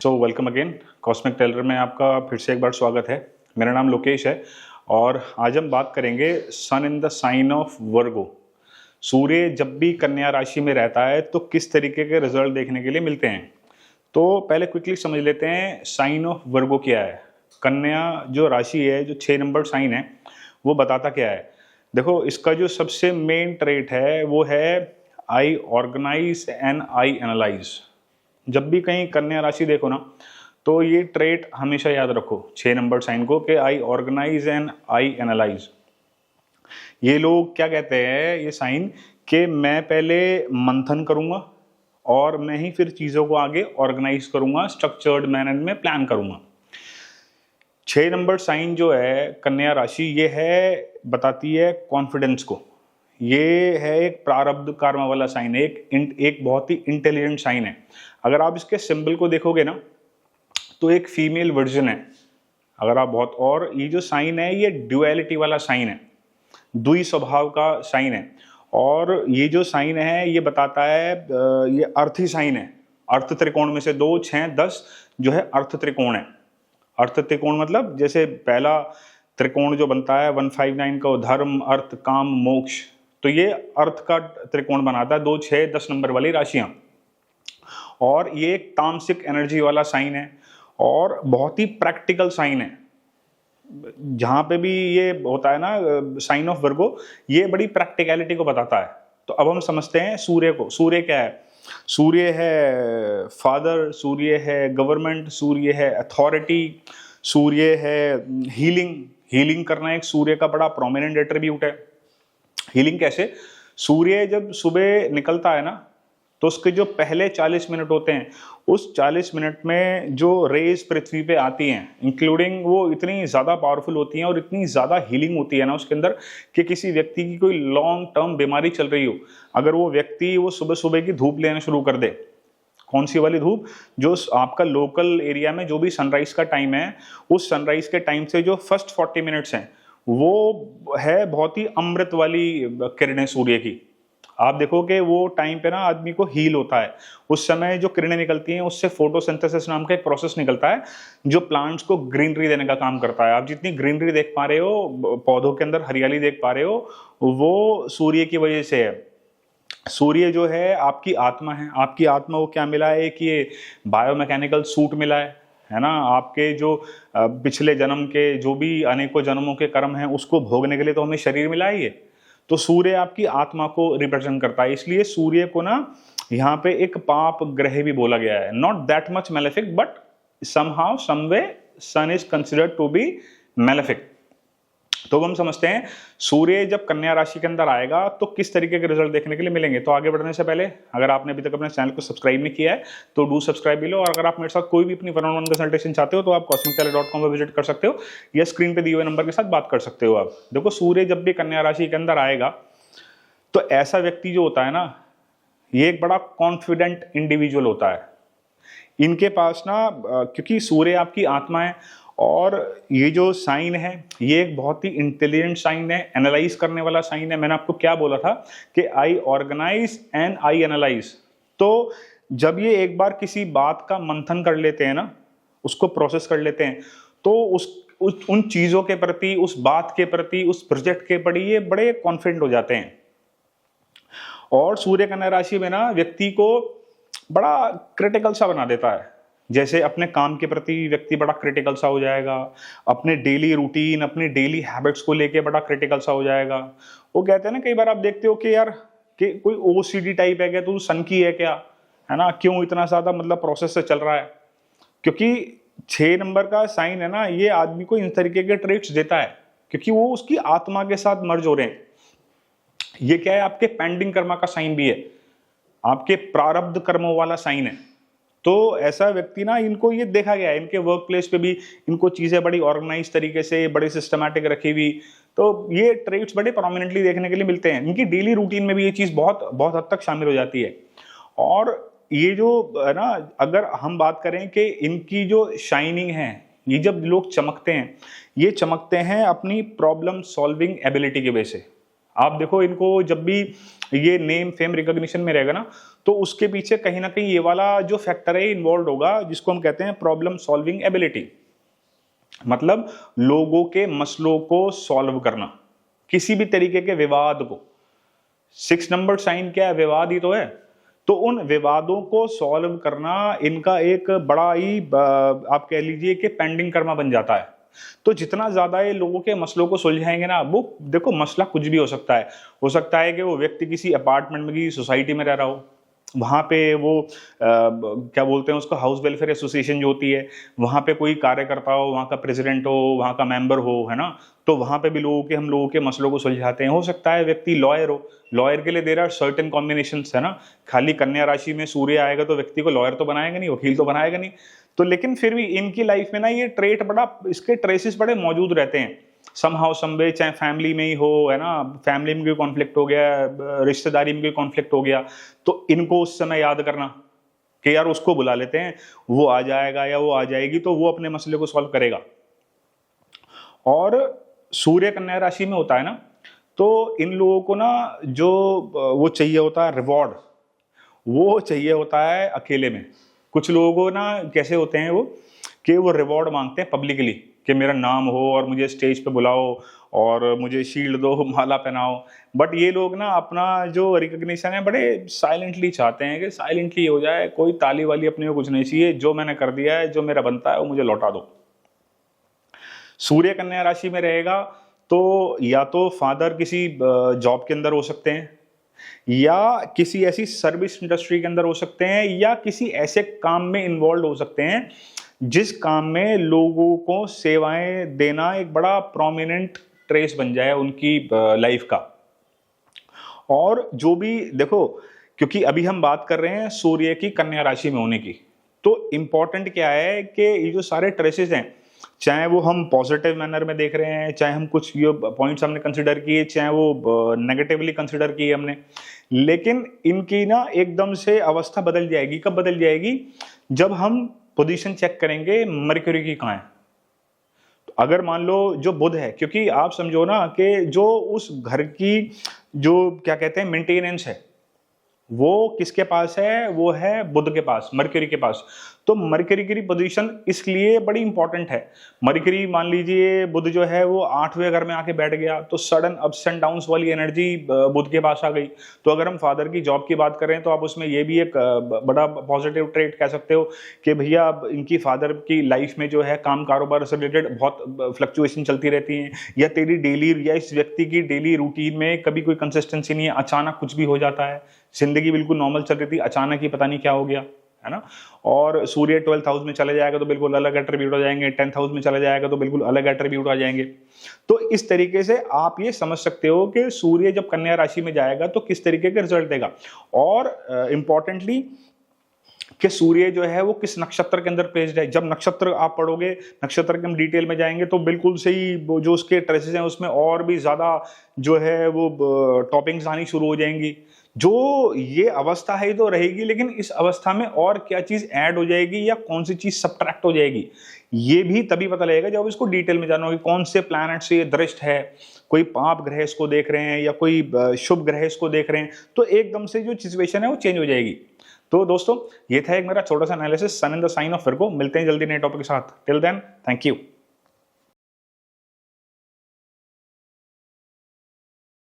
सो welcome again. Cosmic Teller में आपका फिर से एक बार स्वागत है। मेरा नाम लोकेश है और आज हम बात करेंगे सन इन द साइन ऑफ वर्गो। सूर्य जब भी कन्या राशि में रहता है तो किस तरीके के रिजल्ट देखने के लिए मिलते हैं। तो पहले क्विकली समझ लेते हैं साइन ऑफ वर्गो क्या है। कन्या जो राशि है, जो 6 नंबर साइन है, वो बताता क्या है। देखो, इसका जो सबसे मेन ट्रेट है वो है I organise and I analyse. जब भी कहीं कन्या राशि देखो ना, तो ये ट्रेट हमेशा याद रखो 6 नंबर साइन को, कि I organise and I analyse. ये लोग क्या कहते हैं, ये साइन, कि मैं पहले मंथन करूंगा और मैं ही फिर चीजों को आगे ऑर्गेनाइज करूंगा, स्ट्रक्चर्ड मैनर में प्लान करूंगा। 6 नंबर साइन जो है कन्या राशि, ये है, बताती है कॉन्फिडेंस को। ये है एक प्रारब्ध कर्म वाला साइन है, एक बहुत ही इंटेलिजेंट साइन है। अगर आप इसके सिंबल को देखोगे ना, तो एक फीमेल वर्जन है। अगर आप बहुत, और ये जो साइन है ये ड्युअलिटी वाला साइन है, द्वि स्वभाव का साइन है। और ये जो साइन है ये बताता है, ये अर्थी साइन है। अर्थ त्रिकोण में से 2, 6, 10 जो है अर्थ त्रिकोण है। अर्थ त्रिकोण मतलब जैसे पहला त्रिकोण जो बनता है 159 का, धर्म, अर्थ, काम, मोक्ष, तो ये अर्थ का त्रिकोण बनाता है 2, 6, 10 नंबर वाली राशियां। और ये एक तामसिक एनर्जी वाला साइन है और बहुत ही प्रैक्टिकल साइन है। जहां पे भी ये होता है ना साइन ऑफ वर्गो, ये बड़ी प्रैक्टिकलिटी को बताता है। तो अब हम समझते हैं सूर्य को। सूर्य क्या है? सूर्य है फादर, सूर्य है गवर्नमेंट, सूर्य है अथॉरिटी, सूर्य है हीलिंग। हीलिंग करना एक सूर्य का बड़ा प्रोमिनेंट एट्रीब्यूट है। हीलिंग कैसे? सूर्य जब सुबह निकलता है ना, तो उसके जो पहले 40 मिनट होते हैं, उस 40 मिनट में जो रेज पृथ्वी पे आती हैं, इंक्लूडिंग, वो इतनी ज़्यादा पावरफुल होती हैं और इतनी ज़्यादा हीलिंग होती है ना उसके अंदर, कि किसी व्यक्ति की कोई लॉन्ग टर्म बीमारी चल रही हो, अगर वो व्यक्ति वो सुबह सुबह की धूप लेना शुरू कर दे, कौन सी वाली धूप? जो आपका लोकल एरिया में जो भी सनराइज का टाइम है, उस सनराइज के टाइम से जो फर्स्ट 40 मिनट्स हैं, वो है बहुत ही अमृत वाली किरणें सूर्य की। आप देखो कि वो टाइम पे ना आदमी को हील होता है। उस समय जो किरणें निकलती हैं, उससे फोटोसिंथेसिस नाम का एक प्रोसेस निकलता है, जो प्लांट्स को ग्रीनरी देने का काम करता है। आप जितनी ग्रीनरी देख पा रहे हो, पौधों के अंदर हरियाली देख पा रहे हो, वो सूर्य की वजह से है। सूर्य जो है आपकी आत्मा है। आपकी आत्मा को क्या मिला है? कि ये बायोमैकेनिकल सूट मिला है ना। आपके जो पिछले जन्म के जो भी अनेकों जन्मों के कर्म हैं, उसको भोगने के लिए तो हमें शरीर मिला ही है। तो सूर्य आपकी आत्मा को रिप्रेजेंट करता है। इसलिए सूर्य को ना यहाँ पे एक पाप ग्रह भी बोला गया है। Not that much malefic, but somehow someway sun is considered to be malefic. तो हम समझते हैं सूर्य जब कन्या राशि के अंदर आएगा तो किस तरीके के रिजल्ट देखने के लिए मिलेंगे। तो आगे बढ़ने से पहले, अगर आपने अभी तक अपने चैनल को सब्सक्राइब नहीं किया है तो डू सब्सक्राइब भी लो। और अगर आप मेरे साथ कोई भी अपनी वन-ऑन-वन कंसल्टेशन चाहते हो तो आप cosmictailor.com पर विजिट कर सकते हो, या स्क्रीन पे दिए हुए नंबर के साथ बात कर सकते हो। आप देखो, सूर्य जब भी कन्या राशि के अंदर आएगा तो ऐसा व्यक्ति जो होता है ना, ये एक बड़ा कॉन्फिडेंट इंडिविजुअल होता है। इनके पास ना, क्योंकि सूर्य आपकी आत्मा है, और ये जो साइन है ये एक बहुत ही इंटेलिजेंट साइन है, एनालाइज करने वाला साइन है। मैंने आपको क्या बोला था कि I organise and I analyse. तो जब ये एक बार किसी बात का मंथन कर लेते हैं ना, उसको प्रोसेस कर लेते हैं, तो उन चीजों के प्रति, उस बात के प्रति, उस प्रोजेक्ट के प्रति ये बड़े कॉन्फिडेंट हो जाते हैं। और सूर्य कन्या राशि में ना व्यक्ति को बड़ा क्रिटिकल सा बना देता है। जैसे अपने काम के प्रति व्यक्ति बड़ा क्रिटिकल सा हो जाएगा, अपने डेली रूटीन, अपनी डेली हैबिट्स को लेके बड़ा क्रिटिकल सा हो जाएगा। वो कहते हैं ना, कई बार आप देखते हो कि यार कि कोई ओसीडी टाइप है क्या, तू सन की है क्या, है ना, क्यों इतना ज्यादा मतलब प्रोसेस से चल रहा है। क्योंकि 6 नंबर का साइन है ना, ये आदमी को इन तरीके के ट्रेट्स देता है, क्योंकि वो उसकी आत्मा के साथ मर्ज हो रहे हैं। ये क्या है? आपके पेंडिंग कर्मा का साइन भी है, आपके प्रारब्ध कर्मों वाला साइन है। तो ऐसा व्यक्ति ना, इनको ये देखा गया है, इनके वर्क प्लेस पे भी इनको चीजें बड़ी ऑर्गेनाइज तरीके से, बड़े सिस्टमैटिक रखी हुई, तो ये ट्रेट्स बड़े प्रोमिनेंटली देखने के लिए मिलते हैं। इनकी डेली रूटीन में भी ये चीज बहुत बहुत हद तक शामिल हो जाती है। और ये जो है ना, अगर हम बात करें कि इनकी जो शाइनिंग है, ये जब लोग चमकते हैं, ये चमकते हैं अपनी प्रॉब्लम सॉल्विंग एबिलिटी की वजह से। आप देखो इनको, जब भी ये नेम फेम रिकॉग्निशन में रहेगा ना, तो उसके पीछे कहीं ना कहीं ये वाला जो फैक्टर है इन्वॉल्व होगा, जिसको हम कहते हैं प्रॉब्लम सॉल्विंग एबिलिटी। मतलब लोगों के मसलों को सॉल्व करना, किसी भी तरीके के विवाद को। 6 नंबर साइन क्या है? विवाद ही तो है। तो उन विवादों को सॉल्व करना इनका एक बड़ा ही आप कह लीजिए कि पेंडिंग कर्मा बन जाता है। तो जितना ज्यादा ये लोगों के मसलों को सुलझाएंगे ना, वो देखो मसला कुछ भी हो सकता है कि वो व्यक्ति किसी अपार्टमेंट में, की सोसाइटी में रह रहा हो, वहां पे वो क्या बोलते हैं उसको, हाउस वेलफेयर एसोसिएशन जो होती है, वहां पे कोई कार्यकर्ता हो, वहां का प्रेसिडेंट हो, वहां का मेंबर हो, है ना, तो वहां पे भी हम लोगों के मसलों को सुलझाते हैं। हो सकता है व्यक्ति लॉयर हो, लॉयर के लिए देर आर सर्टेन कॉम्बिनेशन, है ना, खाली कन्या राशि में सूर्य आएगा तो व्यक्ति को लॉयर तो बनाएगा नहीं, वकील तो बनाएगा नहीं। तो लेकिन फिर भी इनकी लाइफ में ना ये ट्रेट बड़ा, इसके ट्रेसेस बड़े मौजूद रहते हैं समहाउ समवे, चाहे फैमिली में ही हो, है ना, फैमिली में कोई कॉन्फ्लिक्ट हो गया, रिश्तेदारी में कोई कॉन्फ्लिक्ट हो गया, तो इनको उस समय याद करना कि यार उसको बुला लेते हैं, वो आ जाएगा या वो आ जाएगी, तो वो अपने मसले को सॉल्व करेगा। और सूर्य कन्या राशि में होता है ना, तो इन लोगों को ना जो वो चाहिए होता है रिवॉर्ड, वो चाहिए होता है अकेले में। कुछ लोगों को ना कैसे होते हैं वो, कि वो रिवॉर्ड मांगते हैं पब्लिकली, कि मेरा नाम हो और मुझे स्टेज पे बुलाओ और मुझे शील्ड दो, माला पहनाओ। बट ये लोग ना अपना जो रिकग्निशन है बड़े साइलेंटली चाहते हैं, कि साइलेंटली हो जाए, कोई ताली वाली अपने को कुछ नहीं चाहिए, जो मैंने कर दिया है, जो मेरा बनता है वो मुझे लौटा दो। सूर्य कन्या राशि में रहेगा तो या तो फादर किसी जॉब के अंदर हो सकते हैं, या किसी ऐसी सर्विस इंडस्ट्री के अंदर हो सकते हैं, या किसी ऐसे काम में इन्वॉल्व हो सकते हैं जिस काम में लोगों को सेवाएं देना एक बड़ा प्रोमिनेंट ट्रेस बन जाए उनकी लाइफ का। और जो भी देखो, क्योंकि अभी हम बात कर रहे हैं सूर्य की कन्या राशि में होने की, तो इंपॉर्टेंट क्या है कि ये जो सारे ट्रेसेस हैं, चाहे वो हम पॉजिटिव मैनर में देख रहे हैं, चाहे हम कुछ ये पॉइंट्स हमने कंसिडर किए, चाहे वो नेगेटिवली कंसिडर किए हमने, लेकिन इनकी ना एकदम से अवस्था बदल जाएगी। कब बदल जाएगी? जब हम पोजीशन चेक करेंगे मरकरी की कहाँ है। तो अगर मान लो जो बुध है, क्योंकि आप समझो ना कि जो उस घर की जो क्या कहते हैं मेंटेनेंस है, वो किसके पास है? वो है बुध के पास, मरकरी के पास। तो मरकरी की पोजीशन इसलिए बड़ी इंपॉर्टेंट है। मरकरी मान लीजिए बुध जो है वो 8वें घर में आके बैठ गया, तो सडन अप्स एंड डाउन्स वाली एनर्जी बुध के पास आ गई। तो अगर हम फादर की जॉब की बात करें तो आप उसमें ये भी एक बड़ा पॉजिटिव ट्रेट कह सकते हो कि भैया इनकी फादर की लाइफ में जो है काम कारोबार से रिलेटेड बहुत फ्लक्चुएशन चलती रहती है, या तेरी डेली, या इस व्यक्ति की डेली रूटीन में कभी कोई कंसिस्टेंसी नहीं है, अचानक कुछ भी हो जाता है, जिंदगी बिल्कुल नॉर्मल चल रही थी, अचानक ही पता नहीं क्या हो गया, है ना। और सूर्य 12th हाउस में चले जाएगा तो बिल्कुल अलग एट्रीब्यूट आ जाएंगे, 10th हाउस में चले जाएगा तो बिल्कुल अलग एट्रीब्यूट आ जाएंगे। तो इस तरीके से आप ये समझ सकते हो कि सूर्य जब कन्या राशि में जाएगा तो किस तरीके के रिजल्ट देगा। और इंपॉर्टेंटली कि सूर्य जो है वो किस नक्षत्र के अंदर प्लेस्ड है। जब नक्षत्र आप पढ़ोगे, नक्षत्र के हम डिटेल में जाएंगे तो बिल्कुल सही वो जो उसके ट्रेसेस हैं उसमें और भी ज्यादा जो है वो टॉपिंग्स आनी शुरू हो जाएंगी। जो ये अवस्था है तो रहेगी, लेकिन इस अवस्था में और क्या चीज ऐड हो जाएगी या कौन सी चीज सब्ट्रैक्ट हो जाएगी, ये भी तभी पता लगेगा जब इसको डिटेल में जानोगे। कौन से प्लैनेट से ये दृष्ट है, कोई पाप ग्रह इसको देख रहे हैं या कोई शुभ ग्रह इसको देख रहे हैं, तो एकदम से जो सिचुएशन है वो चेंज हो जाएगी। तो दोस्तों ये था एक मेरा छोटा सा analysis sun in the sign of Virgo. मिलते हैं जल्दी नए टॉपिक के साथ। Till then thank you.